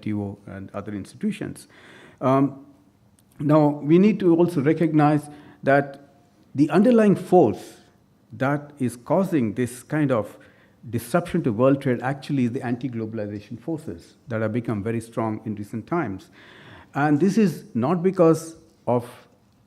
WTO and other institutions. Now, we need to also recognize that the underlying force that is causing this kind of disruption to world trade actually is the anti-globalization forces that have become very strong in recent times. And this is not because of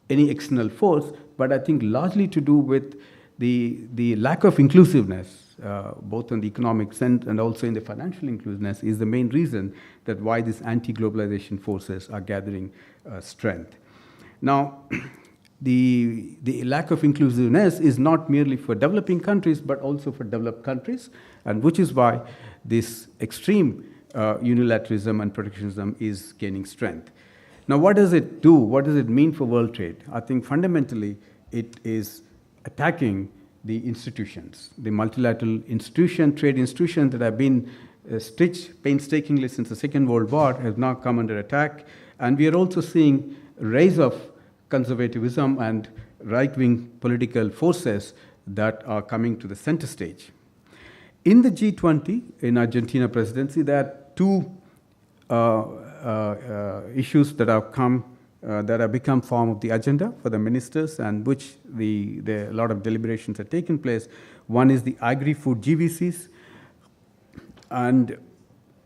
any external force, but I think largely to do with the lack of inclusiveness, both in the economic sense and also in the financial inclusiveness, is the main reason that why these anti-globalization forces are gathering strength. Now, the lack of inclusiveness is not merely for developing countries, but also for developed countries, and which is why this extreme unilateralism and protectionism is gaining strength. Now, what does it do? What does it mean for world trade? I think fundamentally it is attacking the institutions. The multilateral trade institutions that have been stitched painstakingly since the Second World War have now come under attack. And we are also seeing a rise of conservatism and right-wing political forces that are coming to the center stage. In the G20, in Argentina presidency, there are two issues that have come that have become form of the agenda for the ministers, and which a lot of deliberations have taken place. One is the agri-food GVCs and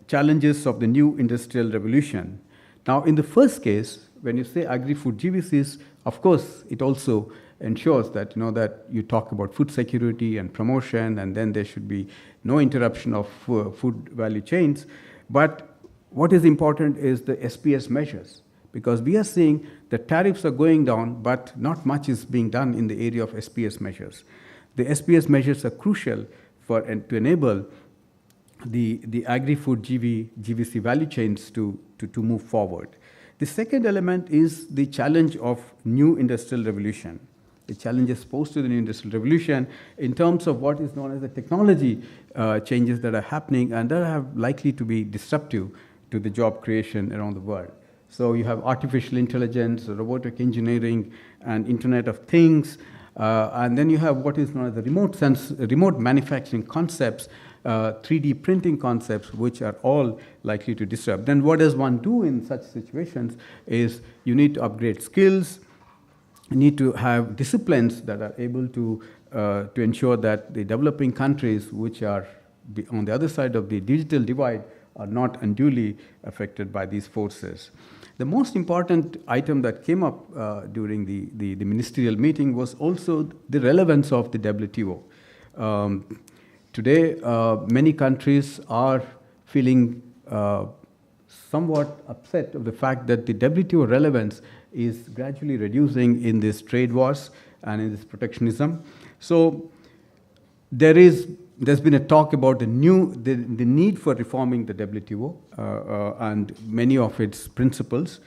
challenges of the new industrial revolution. Now, in the first case, when you say agri-food GVCs, of course, it also ensures that that you talk about food security and promotion, and then there should be no interruption of food value chains. But what is important is the SPS measures, because we are seeing the tariffs are going down, but not much is being done in the area of SPS measures. The SPS measures are crucial to enable the agri-food GVC value chains to move forward. The second element is the challenge of new industrial revolution. The challenges posed to the new industrial revolution in terms of what is known as the technology changes that are happening and that are likely to be disruptive to the job creation around the world. So you have artificial intelligence, robotic engineering, and Internet of Things, and then you have what is known as the remote manufacturing concepts, 3D printing concepts, which are all likely to disrupt. Then what does one do in such situations is you need to upgrade skills, you need to have disciplines that are able to ensure that the developing countries, which are on the other side of the digital divide, are not unduly affected by these forces. The most important item that came up during the ministerial meeting was also the relevance of the WTO. Today, many countries are feeling somewhat upset of the fact that the WTO relevance is gradually reducing in this trade wars and in this protectionism. So there's been a talk about the need for reforming the WTO and many of its principles,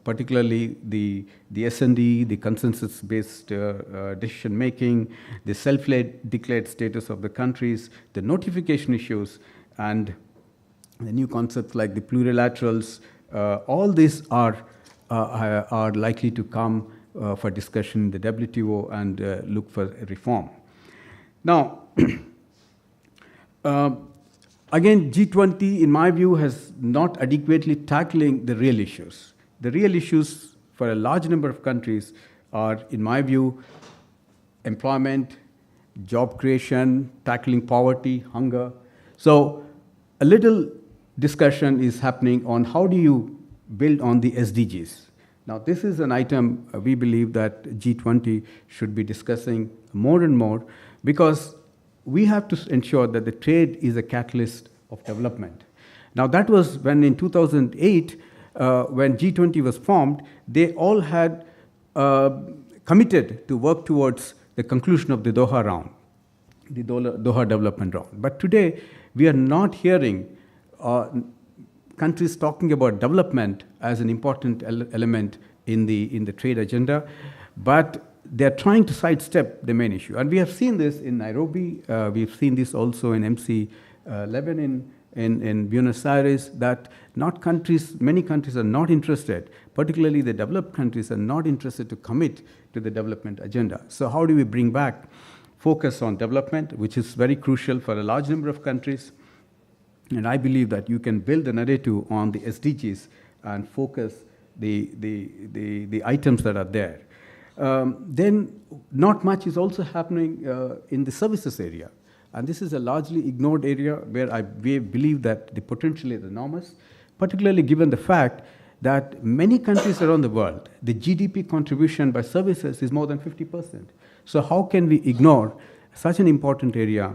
particularly the S&D, the consensus-based decision-making, the self-declared status of the countries, the notification issues, and the new concepts like the plurilaterals. All these are likely to come for discussion in the WTO and look for a reform. Now, again, G20, in my view, has not adequately tackling the real issues. The real issues for a large number of countries are, in my view, employment, job creation, tackling poverty, hunger. So a little discussion is happening on how do you build on the SDGs. Now, this is an item we believe that G20 should be discussing more and more, because we have to ensure that the trade is a catalyst of development. Now, that was when in 2008, when G20 was formed, they all had committed to work towards the conclusion of the Doha round, the Doha development round. But today, we are not hearing countries talking about development as an important element in the trade agenda, but they're trying to sidestep the main issue. And we have seen this in Nairobi. We've seen this also in MC11 in Buenos Aires, that many countries are not interested, particularly the developed countries are not interested to commit to the development agenda. So how do we bring back focus on development, which is very crucial for a large number of countries? And I believe that you can build a narrative on the SDGs and focus the items that are there. Then not much is also happening in the services area. And this is a largely ignored area where we believe that the potential is enormous, particularly given the fact that many countries around the world, the GDP contribution by services is more than 50%. So how can we ignore such an important area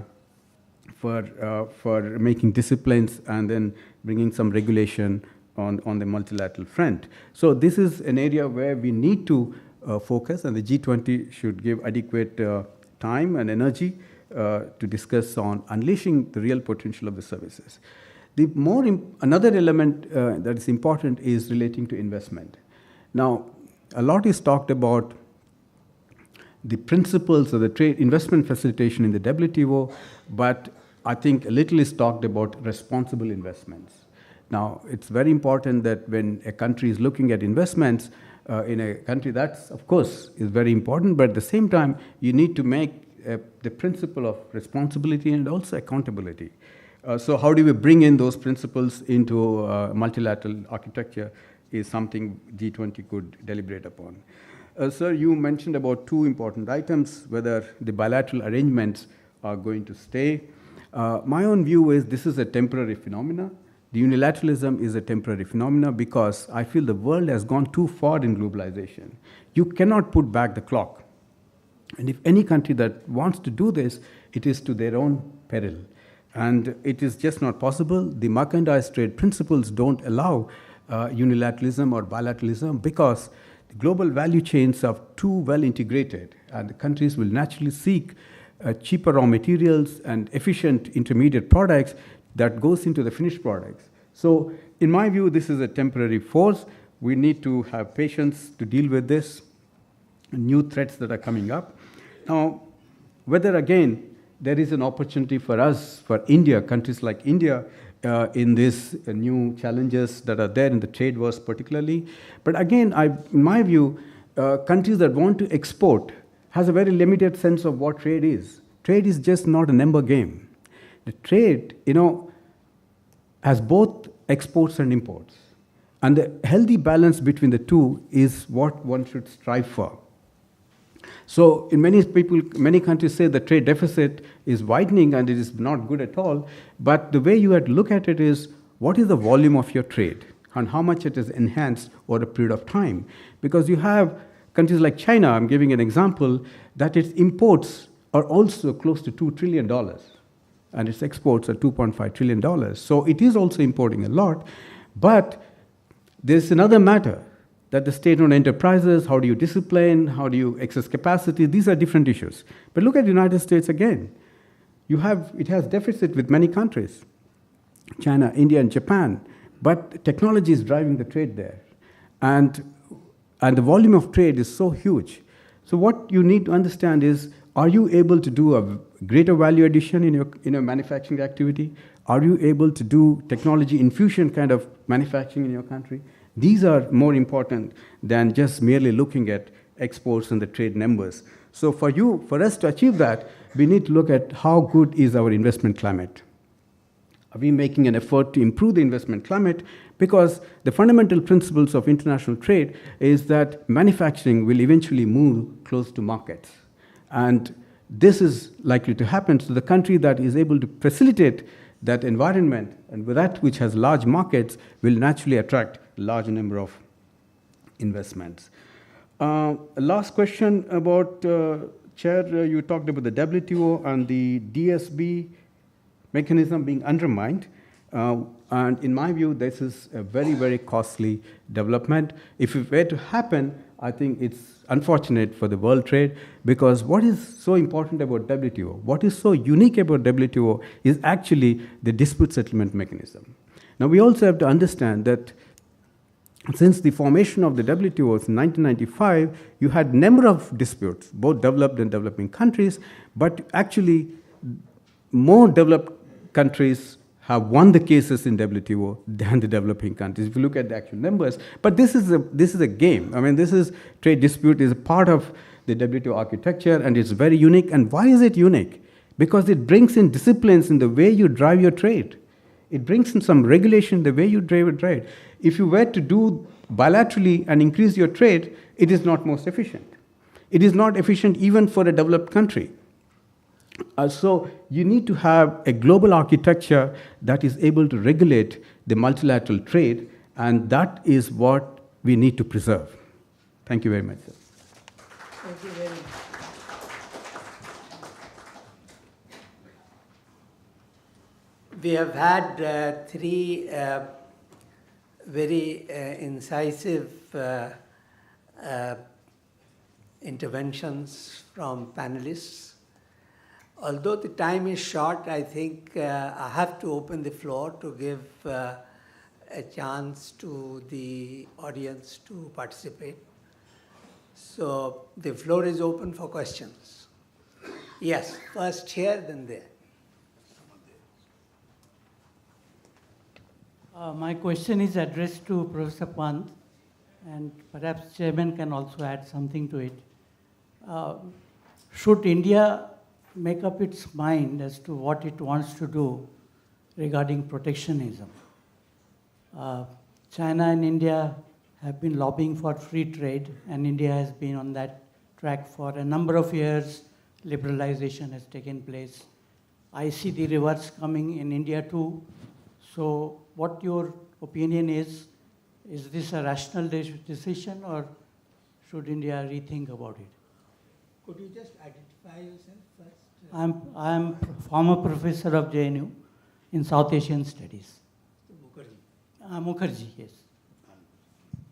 for making disciplines and then bringing some regulation on the multilateral front? So this is an area where we need to focus, and the G20 should give adequate time and energy to discuss on unleashing the real potential of the services. Another element that is important is relating to investment. Now, a lot is talked about the principles of the trade investment facilitation in the WTO, but I think a little is talked about responsible investments. Now, it's very important that when a country is looking at investments in a country, that's, of course, is very important, but at the same time, you need to make the principle of responsibility and also accountability. So how do we bring in those principles into multilateral architecture is something G20 could deliberate upon. Sir, you mentioned about two important items, whether the bilateral arrangements are going to stay. My own view is this is a temporary phenomena. The unilateralism is a temporary phenomena because I feel the world has gone too far in globalization. You cannot put back the clock. And if any country that wants to do this, it is to their own peril. And it is just not possible. The mercantile trade principles don't allow unilateralism or bilateralism because the global value chains are too well integrated, and the countries will naturally seek cheaper raw materials and efficient intermediate products that goes into the finished products. So in my view, this is a temporary force. We need to have patience to deal with this, new threats that are coming up. Now, whether again, there is an opportunity for us, for India, countries like India, in these new challenges that are there in the trade wars particularly. But again, in my view, countries that want to export has a very limited sense of what trade is. Trade is just not a number game. The trade, has both exports and imports. And the healthy balance between the two is what one should strive for. So in many countries say the trade deficit is widening and it is not good at all. But the way you have to look at it is, what is the volume of your trade and how much it is enhanced over a period of time? Because you have countries like China, I'm giving an example, that its imports are also close to $2 trillion and its exports are $2.5 trillion. So it is also importing a lot. But there's another matter, that the state-owned enterprises, how do you discipline, how do you access capacity, these are different issues. But look at the United States again. It has deficit with many countries, China, India, and Japan, but technology is driving the trade there. And the volume of trade is so huge. So what you need to understand is, are you able to do a greater value addition in your manufacturing activity? Are you able to do technology infusion kind of manufacturing in your country? These are more important than just merely looking at exports and the trade numbers. So for us to achieve that, we need to look at how good is our investment climate. Are we making an effort to improve the investment climate? Because the fundamental principles of international trade is that manufacturing will eventually move close to markets. And this is likely to happen. So the country that is able to facilitate that environment, and with that which has large markets, will naturally attract a large number of investments. Last question about, Chair, you talked about the WTO and the DSB mechanism being undermined. And in my view, this is a very, very costly development. If it were to happen, I think it's unfortunate for the world trade, because what is so important about WTO, what is so unique about WTO is actually the dispute settlement mechanism. Now, we also have to understand that since the formation of the WTO in 1995, you had a number of disputes, both developed and developing countries, but actually more developed countries have won the cases in WTO than the developing countries, if you look at the actual numbers. But this is a game. I mean, trade dispute is a part of the WTO architecture, and it's very unique. And why is it unique? Because it brings in disciplines in the way you drive your trade. It brings in some regulation the way you drive trade. If you were to do bilaterally and increase your trade, it is not most efficient. It is not efficient even for a developed country. So you need to have a global architecture that is able to regulate the multilateral trade, and that is what we need to preserve. Thank you very much, sir. Thank you very much. We have had three very incisive interventions from panelists. Although the time is short, I think I have to open the floor to give a chance to the audience to participate. So the floor is open for questions. Yes, first here, then there. My question is addressed to Professor Pant, and perhaps Chairman can also add something to it. Should India make up its mind as to what it wants to do regarding protectionism? China and India have been lobbying for free trade, and India has been on that track for a number of years. Liberalization has taken place. I see the reverse coming in India too. So what your opinion is this a rational decision, or should India rethink about it? Could you just identify yourself first? I'm former professor of JNU in South Asian Studies. Mukherjee. Mukherjee, yes.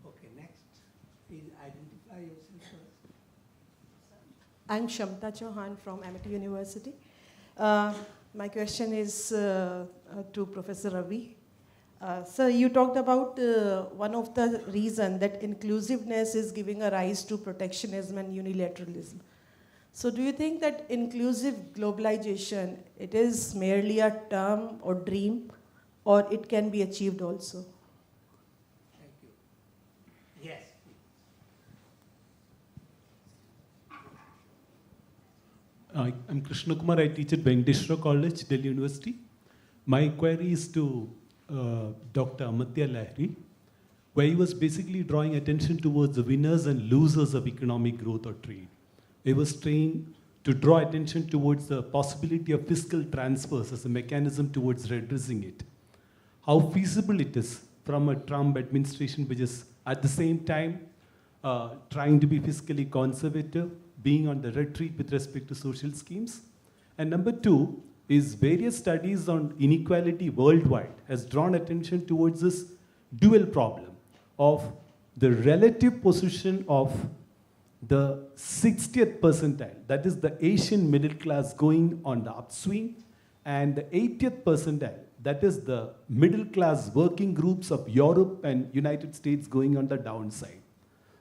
Okay, next. Please identify yourself first. I'm Shamta Chauhan from Amity University. My question is to Professor Ravi. Sir, you talked about one of the reasons that inclusiveness is giving a rise to protectionism and unilateralism. So do you think that inclusive globalization, it is merely a term or dream, or it can be achieved also? Thank you. Yes. I'm Krishna Kumar. I teach at Venkateshwara College, Delhi University. My query is to Dr. Amartya Lahiri, where he was basically drawing attention towards the winners and losers of economic growth or trade. He was trying to draw attention towards the possibility of fiscal transfers as a mechanism towards redressing it. How feasible it is from a Trump administration, which is at the same time trying to be fiscally conservative, being on the retreat with respect to social schemes. And number two is various studies on inequality worldwide has drawn attention towards this dual problem of the relative position of the 60th percentile, that is the Asian middle class going on the upswing, and the 80th percentile, that is the middle class working groups of Europe and United States going on the downside.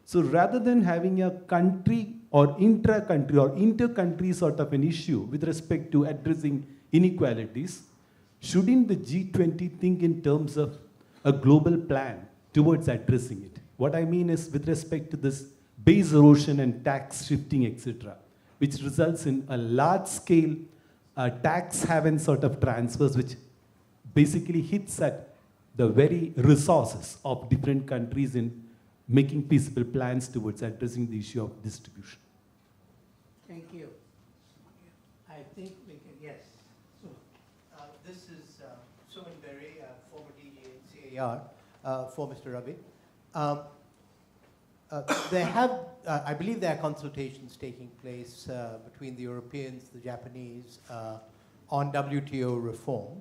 So rather than having a country or intra-country or inter-country sort of an issue with respect to addressing inequalities, shouldn't the G20 think in terms of a global plan towards addressing it? What I mean is with respect to this base erosion and tax shifting, etc., which results in a large-scale tax haven sort of transfers, which basically hits at the very resources of different countries in making feasible plans towards addressing the issue of distribution. Thank you. I think we can, yes. So, this is Suman Berry, former DG in CAR, for Mr. Ravi. There have, I believe there are consultations taking place between the Europeans, the Japanese, on WTO reform,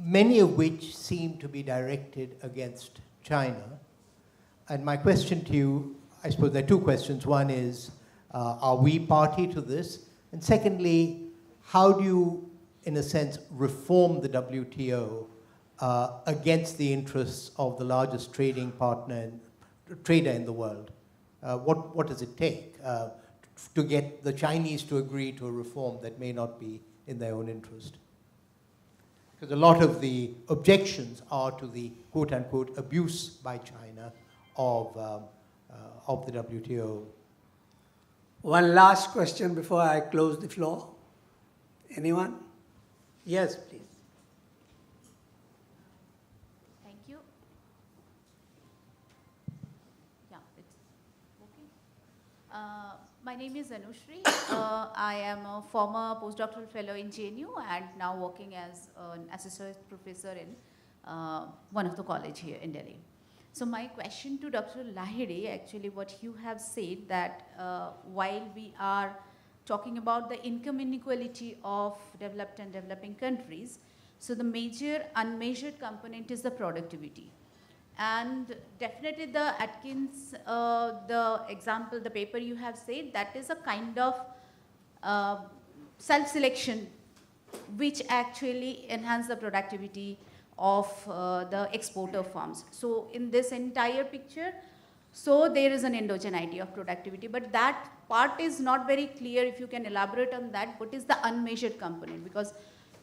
many of which seem to be directed against China. And my question to you, I suppose there are two questions. One is, are we party to this? And secondly, how do you, in a sense, reform the WTO against the interests of the largest trading partner, trader in the world? What does it take to get the Chinese to agree to a reform that may not be in their own interest? Because a lot of the objections are to the quote-unquote abuse by China of the WTO. One last question before I close the floor. Anyone? Yes, please. you. Yeah, it's working. My name is Anushri. I am a former postdoctoral fellow in JNU and now working as an associate professor in one of the college here in Delhi. So my question to Dr. Lahiri, actually what you have said that while we are talking about the income inequality of developed and developing countries, so the major unmeasured component is the productivity. And definitely the Atkins, the example, the paper you have said, that is a kind of self-selection which actually enhance the productivity of the exporter firms. So in this entire picture, so there is an endogeneity of productivity, but that part is not very clear. If you can elaborate on that, what is the unmeasured component? Because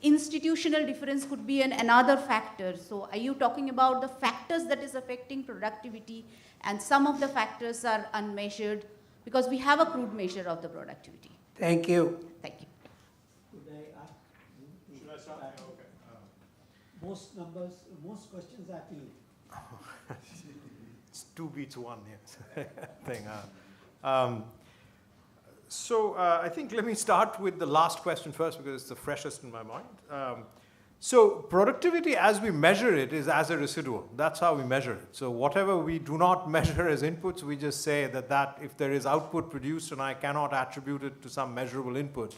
institutional difference could be another factor. So are you talking about the factors that is affecting productivity and some of the factors are unmeasured because we have a crude measure of the productivity? Thank you. Thank you. Could I ask? Should I start? Okay. Most questions are to you. It's 2 beats 1 here thing. I think let me start with the last question first because it's the freshest in my mind. So productivity as we measure it is as a residual. That's how we measure it. So whatever we do not measure as inputs, we just say that if there is output produced and I cannot attribute it to some measurable input,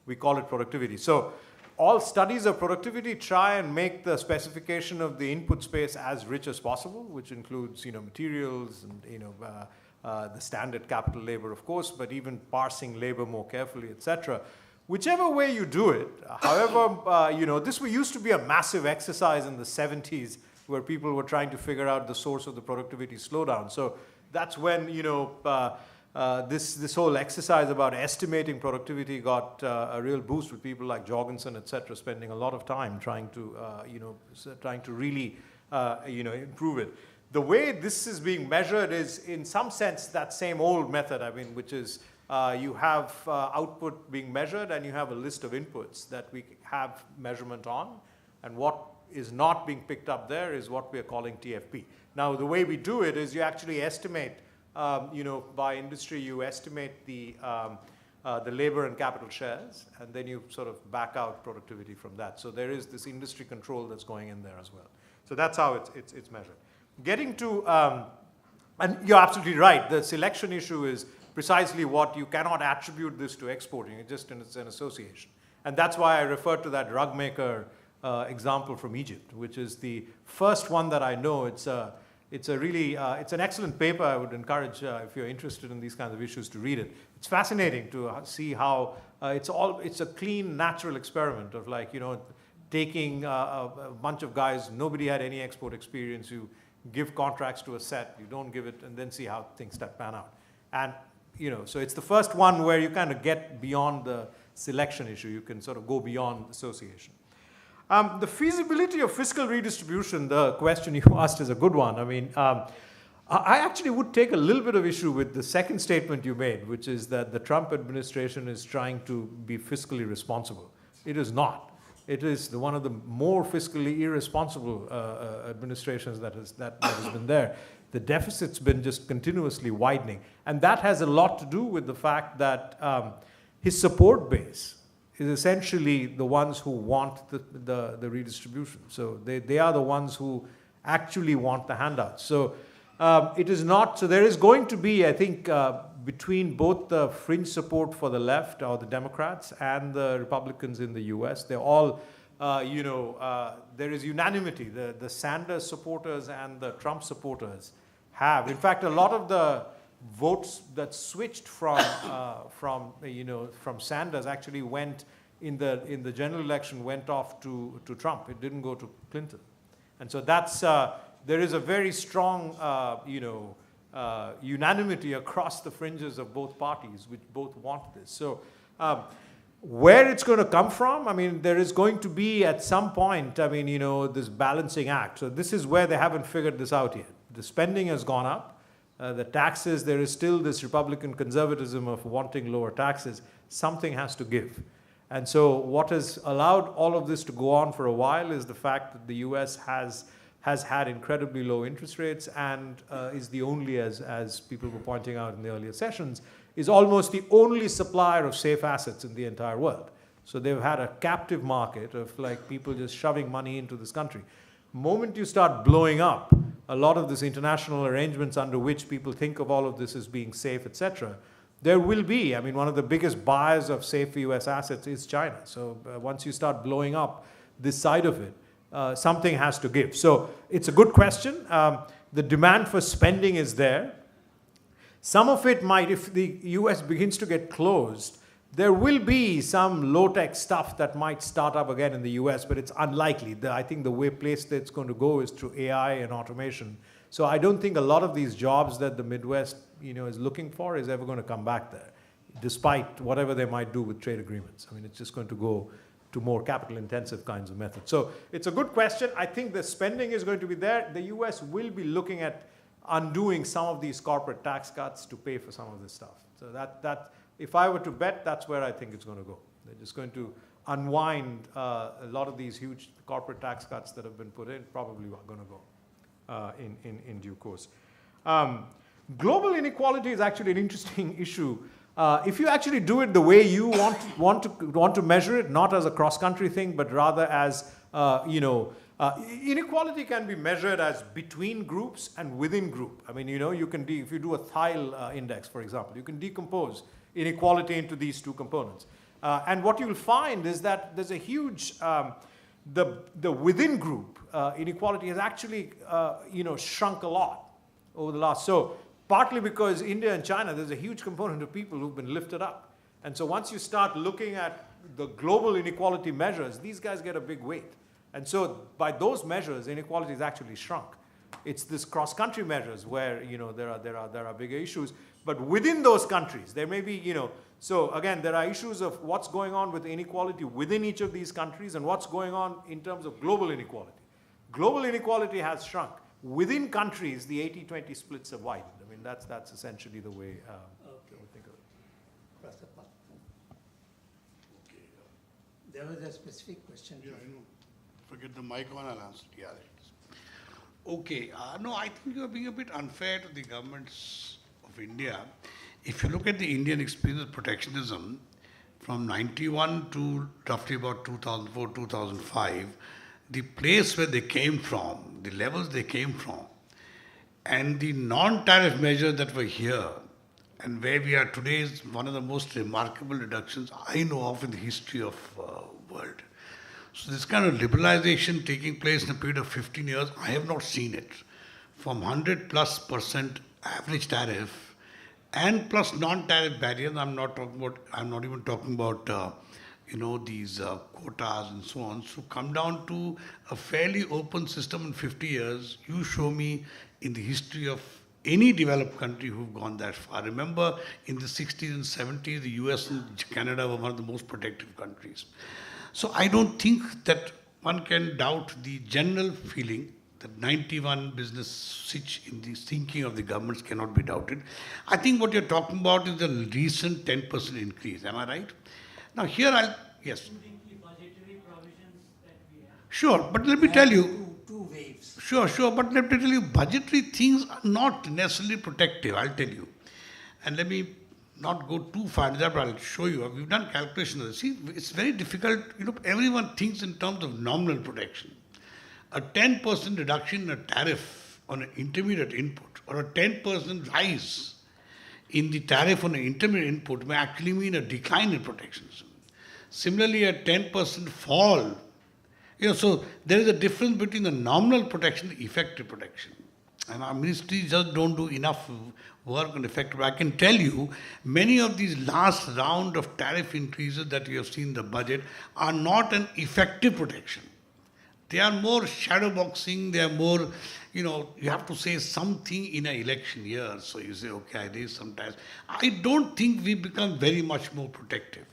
we call it productivity. So all studies of productivity try and make the specification of the input space as rich as possible, which includes materials and the standard capital labor, of course, but even parsing labor more carefully, etc. Whichever way you do it, however, this used to be a massive exercise in the 70s where people were trying to figure out the source of the productivity slowdown. So that's when, this whole exercise about estimating productivity got a real boost with people like Jorgensen, etc., spending a lot of time trying to, really, improve it. The way this is being measured is, in some sense, that same old method, which is you have output being measured and you have a list of inputs that we have measurement on, and what is not being picked up there is what we are calling TFP. Now, the way we do it is you actually estimate, by industry, you estimate the labor and capital shares, and then you sort of back out productivity from that. So there is this industry control that's going in there as well. So that's how it's measured. Getting to, and you're absolutely right, the selection issue is precisely what you cannot attribute this to exporting, it's an association. And that's why I referred to that rug maker example from Egypt, which is the first one that I know. It's an excellent paper. I would encourage, if you're interested in these kinds of issues, to read it. It's fascinating to see how it's a clean, natural experiment of taking a bunch of guys, nobody had any export experience, you give contracts to a set, you don't give it, and then see how things pan out. And, so it's the first one where you kind of get beyond the selection issue. You can sort of go beyond association. The feasibility of fiscal redistribution, the question you asked is a good one. I actually would take a little bit of issue with the second statement you made, which is that the Trump administration is trying to be fiscally responsible. It is not. It is one of the more fiscally irresponsible administrations that has been there. The deficit's been just continuously widening. And that has a lot to do with the fact that his support base is essentially the ones who want the redistribution. So they are the ones who actually want the handouts. So it is not, so there is going to be, I think, between both the fringe support for the left or the Democrats and the Republicans in the US, they're all, there is unanimity. The Sanders supporters and the Trump supporters have. In fact, a lot of the votes that switched from Sanders actually went in the general election went off to Trump. It didn't go to Clinton. And so that's, there is a very strong, unanimity across the fringes of both parties, which both want this. So where it's going to come from, there is going to be at some point, this balancing act. So this is where they haven't figured this out yet. The spending has gone up. The taxes, there is still this Republican conservatism of wanting lower taxes. Something has to give. And so what has allowed all of this to go on for a while is the fact that the US has has had incredibly low interest rates and is the only, as people were pointing out in the earlier sessions, is almost the only supplier of safe assets in the entire world. So they've had a captive market of like people just shoving money into this country. Moment you start blowing up a lot of these international arrangements under which people think of all of this as being safe, etc., there will be, I mean, one of the biggest buyers of safe US assets is China. So once you start blowing up this side of it, something has to give. So it's a good question. The demand for spending is there. Some of it might, if the US begins to get closed, there will be some low-tech stuff that might start up again in the US, but it's unlikely. I think the place that's going to go is through AI and automation. So I don't think a lot of these jobs that the Midwest, is looking for is ever going to come back there, despite whatever they might do with trade agreements. I mean, it's just going to go to more capital-intensive kinds of methods. So it's a good question. I think the spending is going to be there. The US will be looking at undoing some of these corporate tax cuts to pay for some of this stuff. So that if I were to bet, that's where I think it's going to go. They're just going to unwind a lot of these huge corporate tax cuts that have been put in, probably are going to go in due course. Global inequality is actually an interesting issue. If you actually do it the way you want to measure it, not as a cross-country thing, but rather as, inequality can be measured as between groups and within group. I mean, you can if you do a Thiel index, for example, you can decompose inequality into these two components. And what you'll find is that there's a huge, the within group inequality has actually, shrunk a lot over the last, so partly because India and China, there's a huge component of people who've been lifted up. And so once you start looking at the global inequality measures, these guys get a big weight. And so by those measures, inequality is actually shrunk. It's this cross-country measures where, there are bigger issues. But within those countries, there may be, so again, there are issues of what's going on with inequality within each of these countries and what's going on in terms of global inequality. Global inequality has shrunk. Within countries, the 80-20 splits have widened. I mean, that's essentially the way we think of it. There was a specific question. Yeah, I know. Forget the mic on, I'll answer. Yeah, it is. Okay. No, I think you're being a bit unfair to the governments of India. If you look at the Indian experience of protectionism, from 91 to roughly about 2004, 2005, the place where they came from, the levels they came from, and the non-tariff measures that were here, and where we are today is one of the most remarkable reductions I know of in the history of world. So this kind of liberalization taking place in a period of 15 years, I have not seen it. From 100+% average tariff and plus non-tariff barriers, I'm not even talking about these quotas and so on. So come down to a fairly open system in 50 years. You show me in the history of any developed country who've gone that far. Remember, in the 60s and 70s, the US and Canada were one of the most protective countries. So I don't think that one can doubt the general feeling that 91 business switch in the thinking of the governments cannot be doubted. I think what you're talking about is the recent 10% increase. Am I right? Now here yes. Budgetary provisions that we have. Sure, but let me tell you. Two waves. Sure, but let me tell you, budgetary things are not necessarily protective, I'll tell you. And let me not go too far into that, but I'll show you. We've done calculations. See, it's very difficult. Everyone thinks in terms of nominal protection. A 10% reduction in a tariff on an intermediate input or a 10% rise in the tariff on an intermediate input may actually mean a decline in protections. Similarly, a 10% fall. So there is a difference between the nominal protection and effective protection. And our ministries just don't do enough work on effective. I can tell you, many of these last round of tariff increases that you have seen in the budget are not an effective protection. They are more shadow boxing, they are more, you have to say something in an election year. So you say, okay, I raise some tariffs. I don't think we become very much more protective.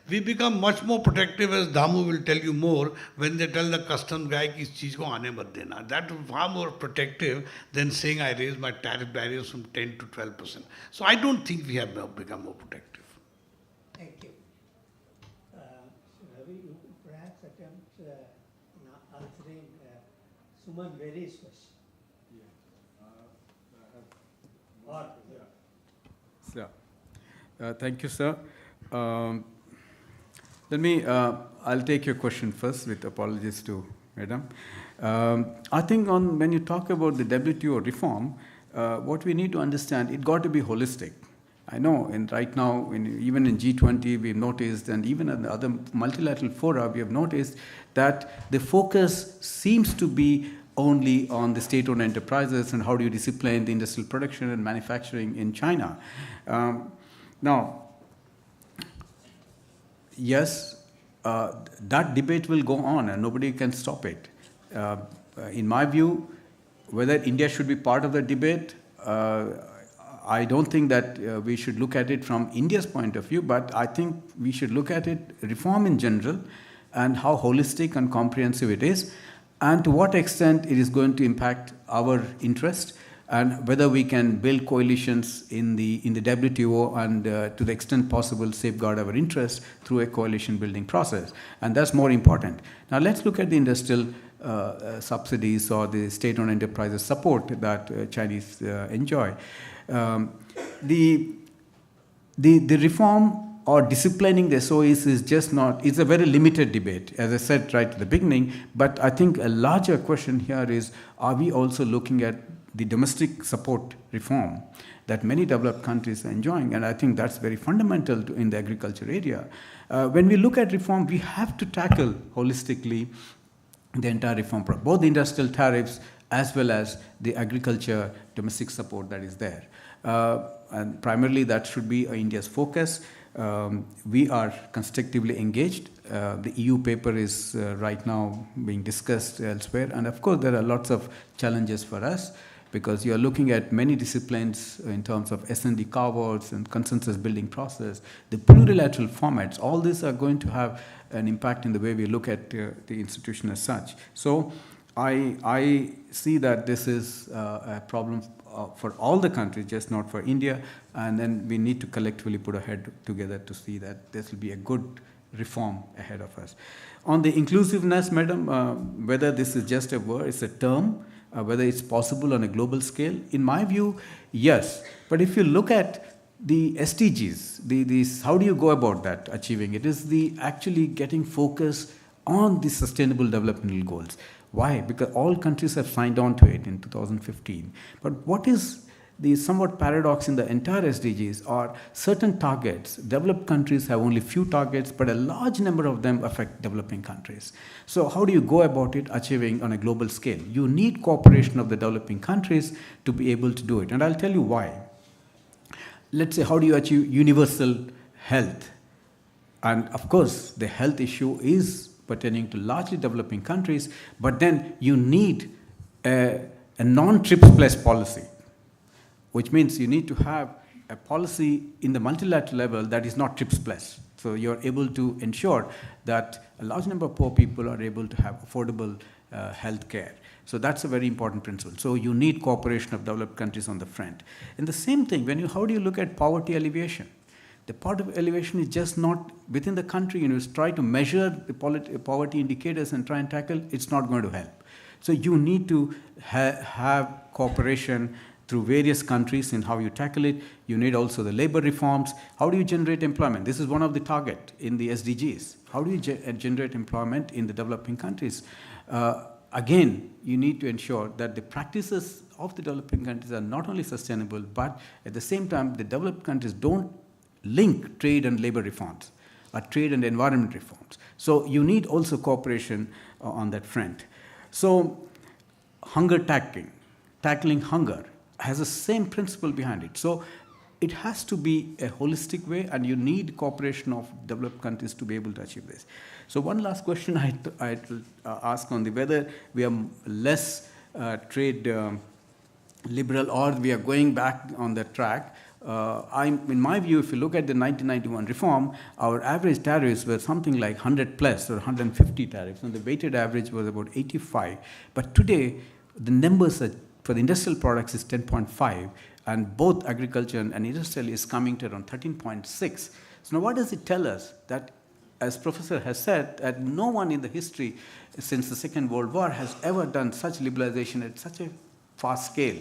We become much more protective, as Damu will tell you more, when they tell the customs guy ki is cheez ko aane mat dena. That is far more protective than saying I raise my tariff barriers from 10 to 12%. So I don't think we have become more protective. Thank you. So Ravi, you could perhaps attempt answering Suman Vedi's question. So, thank you, sir. I'll take your question first with apologies to Madam. I think when you talk about the WTO reform, what we need to understand, it got to be holistic. I know, and right now, even in G20, we've noticed, and even in the other multilateral fora, we have noticed that the focus seems to be only on the state-owned enterprises and how do you discipline the industrial production and manufacturing in China. Now, yes, that debate will go on and nobody can stop it. In my view, whether India should be part of the debate, I don't think that we should look at it from India's point of view, but I think we should look at it, reform in general, and how holistic and comprehensive it is, and to what extent it is going to impact our interest, and whether we can build coalitions in the WTO and to the extent possible safeguard our interest through a coalition building process. And that's more important. Now let's look at the industrial subsidies or the state-owned enterprises support that Chinese enjoy. The reform or disciplining the SOEs is just not, it's a very limited debate, as I said right at the beginning, but I think a larger question here is, are we also looking at the domestic support reform that many developed countries are enjoying? And I think that's very fundamental in the agriculture area. When we look at reform, we have to tackle holistically the entire reform, both the industrial tariffs as well as the agriculture domestic support that is there. And primarily that should be India's focus. We are constructively engaged. The EU paper is right now being discussed elsewhere. And of course, there are lots of challenges for us because you are looking at many disciplines in terms of S&D carve-outs and consensus building process. The plurilateral formats, all these are going to have an impact in the way we look at the institution as such. So I see that this is a problem for all the countries, just not for India, and then we need to collectively put our head together to see that this will be a good reform ahead of us. On the inclusiveness, madam, whether this is just a word, it's a term, whether it's possible on a global scale, in my view, yes. But if you look at the SDGs, how do you go about that, achieving it? Is the actually getting focus on the sustainable developmental goals. Why? Because all countries have signed on to it in 2015. But what is the somewhat paradox in the entire SDGs are certain targets. Developed countries have only few targets, but a large number of them affect developing countries. So how do you go about it achieving on a global scale? You need cooperation of the developing countries to be able to do it. And I'll tell you why. Let's say, how do you achieve universal health? And of course, the health issue is pertaining to largely developing countries, but then you need a non-TRIPS plus policy, which means you need to have a policy in the multilateral level that is not TRIPS plus. So you're able to ensure that a large number of poor people are able to have affordable health care. So that's a very important principle. So you need cooperation of developed countries on the front. And the same thing, how do you look at poverty alleviation? The part of elevation is just not within the country. You try to measure the poverty indicators and try and tackle, it's not going to help. So you need to have cooperation through various countries in how you tackle it. You need also the labor reforms. How do you generate employment? This is one of the targets in the SDGs. How do you generate employment in the developing countries? Again, you need to ensure that the practices of the developing countries are not only sustainable, but at the same time, the developed countries don't link trade and labor reforms or trade and environment reforms. So you need also cooperation on that front. So hunger tackling hunger has the same principle behind it. So it has to be a holistic way, and you need cooperation of developed countries to be able to achieve this. So one last question I'd ask on whether we are less trade liberal or we are going back on the track. In my view, if you look at the 1991 reform, our average tariffs were something like 100 plus or 150 tariffs, and the weighted average was about 85. But today, the numbers for the industrial products is 10.5, and both agriculture and industrial is coming to around 13.6. So now what does it tell us? That as Professor has said, that no one in the history since the Second World War has ever done such liberalization at such a fast scale.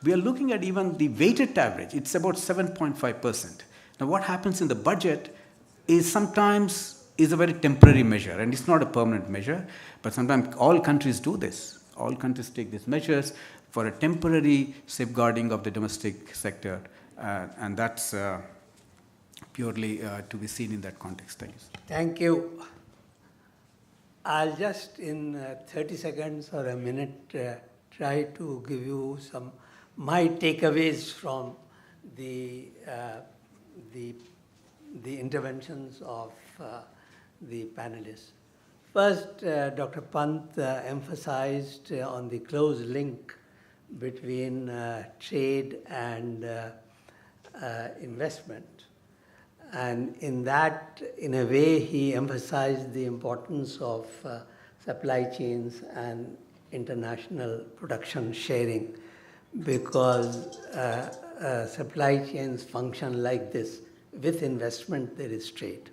We are looking at even the weighted average. It's about 7.5%. Now, what happens in the budget is sometimes is a very temporary measure, and it's not a permanent measure, but sometimes all countries do this. All countries take these measures for a temporary safeguarding of the domestic sector, and that's purely to be seen in that context. Thank you. I'll just in 30 seconds or a minute try to give you some my takeaways from the interventions of the panelists. First, Dr. Pant emphasized on the close link between trade and investment. And in that, in a way, he emphasized the importance of supply chains and international production sharing, because supply chains function like this. With investment, there is trade.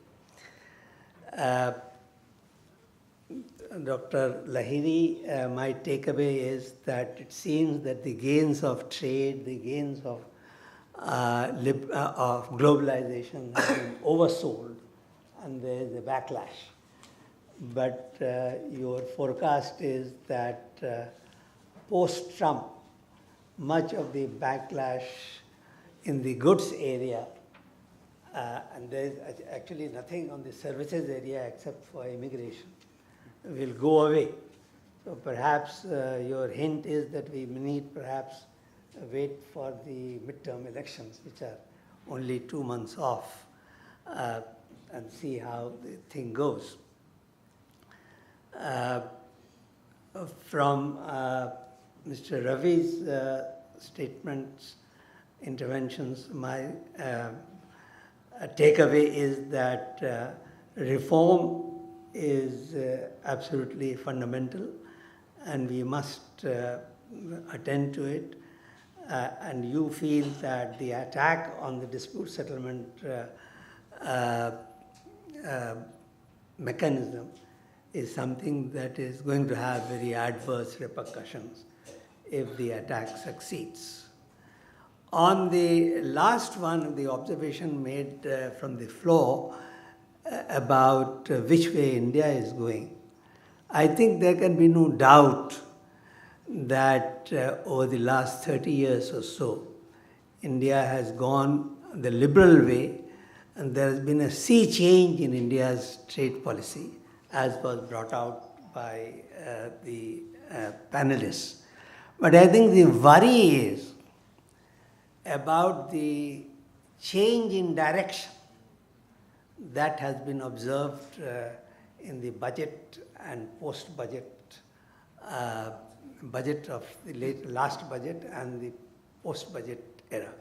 Dr. Lahiri, my takeaway is that it seems that the gains of trade, the gains of globalization have been oversold, and there is a backlash. But your forecast is that post-Trump, much of the backlash in the goods area, and there is actually nothing on the services area except for immigration, will go away. So perhaps your hint is that we need perhaps wait for the midterm elections, which are only 2 months off, and see how the thing goes. From Mr. Ravi's statements, interventions, my takeaway is that reform is absolutely fundamental, and we must attend to it. And you feel that the attack on the dispute settlement mechanism is something that is going to have very adverse repercussions if the attack succeeds. On the last one, the observation made from the floor about which way India is going, I think there can be no doubt that over the last 30 years or so, India has gone the liberal way, and there has been a sea change in India's trade policy, as was brought out by the panelists. But I think the worry is about the change in direction that has been observed in the budget and post-budget, budget of the last budget and the post-budget era.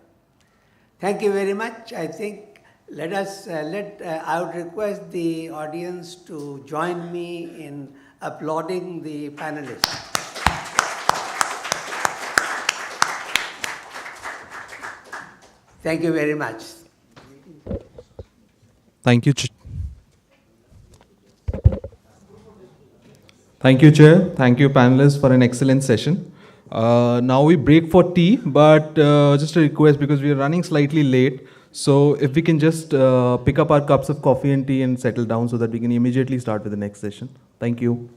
Thank you very much. I think I would request the audience to join me in applauding the panelists. Thank you very much. Thank you. Thank you, Chair. Thank you, panelists, for an excellent session. Now we break for tea, but just a request, because we are running slightly late. So if we can just pick up our cups of coffee and tea and settle down so that we can immediately start with the next session. Thank you.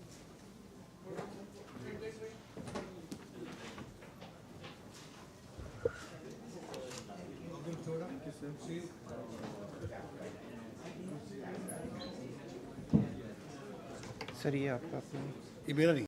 Sir ये आपका ये मेरा नहीं